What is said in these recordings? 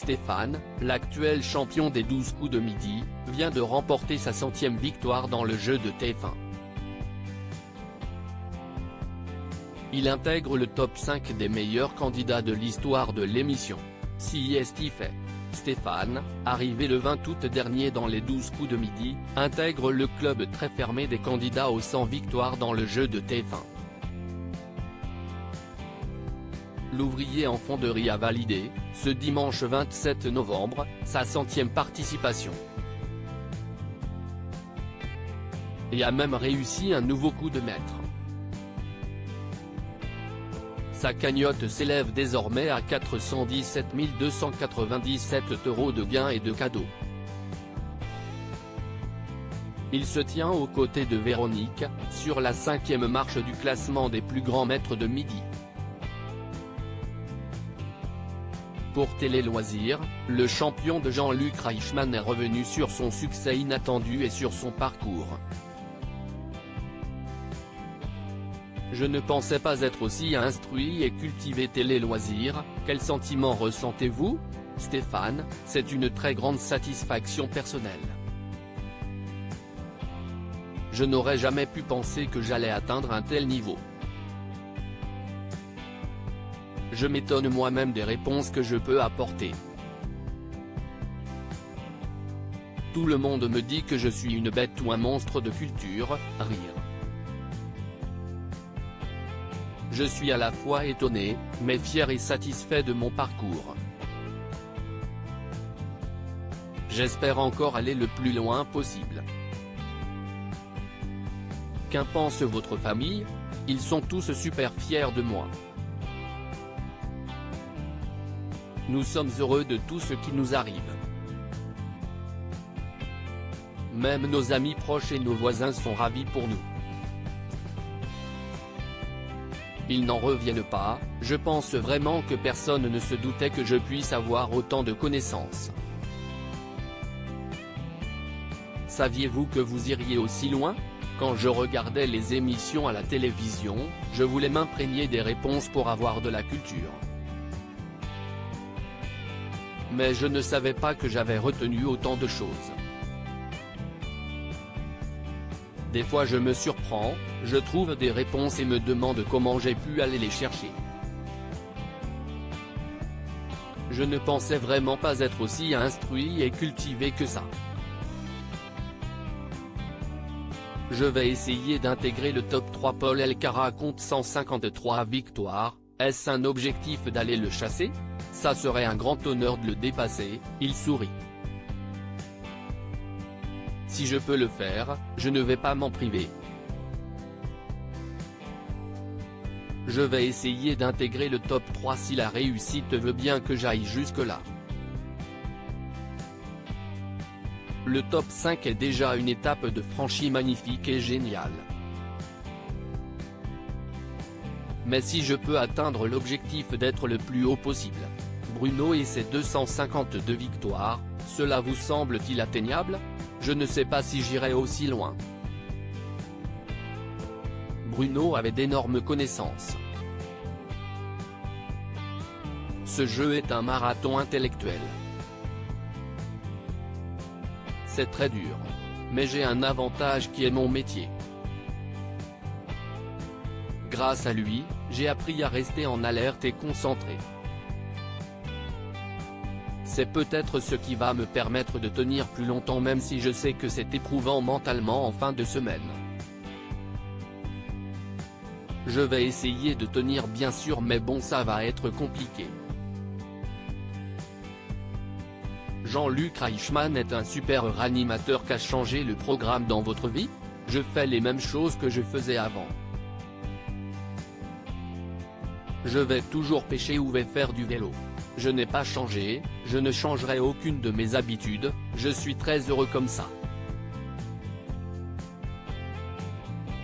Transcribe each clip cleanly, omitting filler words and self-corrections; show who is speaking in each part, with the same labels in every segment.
Speaker 1: Stéphane, l'actuel champion des 12 coups de midi, vient de remporter sa 100e victoire dans le jeu de TF1. Il intègre le top 5 des meilleurs candidats de l'histoire de l'émission. Si est-il fait. Stéphane, arrivé le 20 août dernier dans les 12 coups de midi, intègre le club très fermé des candidats aux 100 victoires dans le jeu de TF1. L'ouvrier en fonderie a validé, ce dimanche 27 novembre, sa 100e participation. Et a même réussi un nouveau coup de maître. Sa cagnotte s'élève désormais à 417 297 € de gains et de cadeaux. Il se tient aux côtés de Véronique, sur la 5e marche du classement des plus grands maîtres de midi. Pour Télé Loisirs, le champion de Jean-Luc Reichmann est revenu sur son succès inattendu et sur son parcours. Je ne pensais pas être aussi instruit et cultivé. Télé Loisirs, quel sentiment ressentez-vous, Stéphane? C'est une très grande satisfaction personnelle. Je n'aurais jamais pu penser que j'allais atteindre un tel niveau. Je m'étonne moi-même des réponses que je peux apporter. Tout le monde me dit que je suis une bête ou un monstre de culture, rire. Je suis à la fois étonné, mais fier et satisfait de mon parcours. J'espère encore aller le plus loin possible. Qu'en pense votre famille? Ils sont tous super fiers de moi. Nous sommes heureux de tout ce qui nous arrive. Même nos amis proches et nos voisins sont ravis pour nous. Ils n'en reviennent pas, je pense vraiment que personne ne se doutait que je puisse avoir autant de connaissances. Saviez-vous que vous iriez aussi loin? Quand je regardais les émissions à la télévision, je voulais m'imprégner des réponses pour avoir de la culture. Mais je ne savais pas que j'avais retenu autant de choses. Des fois je me surprends, je trouve des réponses et me demande comment j'ai pu aller les chercher. Je ne pensais vraiment pas être aussi instruit et cultivé que ça. Je vais essayer d'intégrer le top 3. Paul Elkarat compte 153 victoires, est-ce un objectif d'aller le chasser? Ça serait un grand honneur de le dépasser, il sourit. Si je peux le faire, je ne vais pas m'en priver. Je vais essayer d'intégrer le top 3 si la réussite veut bien que j'aille jusque-là. Le top 5 est déjà une étape de franchie magnifique et géniale. Mais si je peux atteindre l'objectif d'être le plus haut possible, Bruno et ses 252 victoires, cela vous semble-t-il atteignable? Je ne sais pas si j'irai aussi loin. Bruno avait d'énormes connaissances. Ce jeu est un marathon intellectuel. C'est très dur. Mais j'ai un avantage qui est mon métier. Grâce à lui, j'ai appris à rester en alerte et concentré. C'est peut-être ce qui va me permettre de tenir plus longtemps même si je sais que c'est éprouvant mentalement en fin de semaine. Je vais essayer de tenir bien sûr mais bon ça va être compliqué. Jean-Luc Reichmann est un super animateur qui a changé le programme dans votre vie? Je fais les mêmes choses que je faisais avant. Je vais toujours pêcher ou vais faire du vélo. Je n'ai pas changé, je ne changerai aucune de mes habitudes, je suis très heureux comme ça.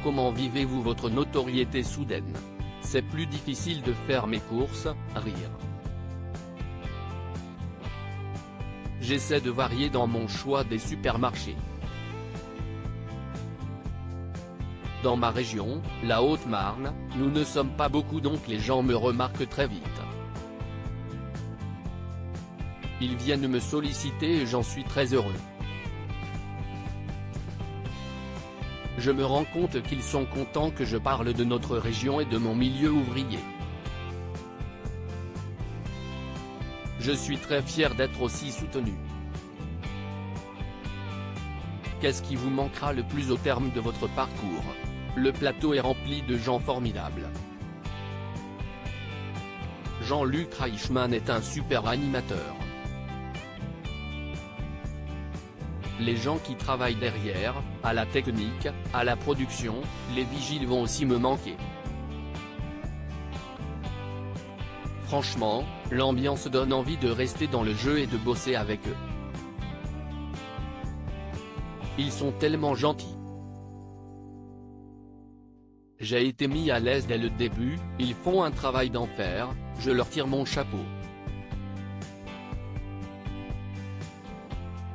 Speaker 1: Comment vivez-vous votre notoriété soudaine? C'est plus difficile de faire mes courses, rire. J'essaie de varier dans mon choix des supermarchés. Dans ma région, la Haute-Marne, nous ne sommes pas beaucoup donc les gens me remarquent très vite. Ils viennent me solliciter et j'en suis très heureux. Je me rends compte qu'ils sont contents que je parle de notre région et de mon milieu ouvrier. Je suis très fier d'être aussi soutenu. Qu'est-ce qui vous manquera le plus au terme de votre parcours? Le plateau est rempli de gens formidables. Jean-Luc Reichmann est un super animateur. Les gens qui travaillent derrière, à la technique, à la production, les vigiles vont aussi me manquer. Franchement, l'ambiance donne envie de rester dans le jeu et de bosser avec eux. Ils sont tellement gentils. J'ai été mis à l'aise dès le début, ils font un travail d'enfer, je leur tire mon chapeau.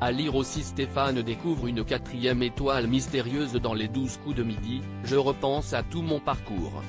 Speaker 1: À lire aussi Stéphane découvre une 4e étoile mystérieuse dans les 12 coups de midi, je repense à tout mon parcours.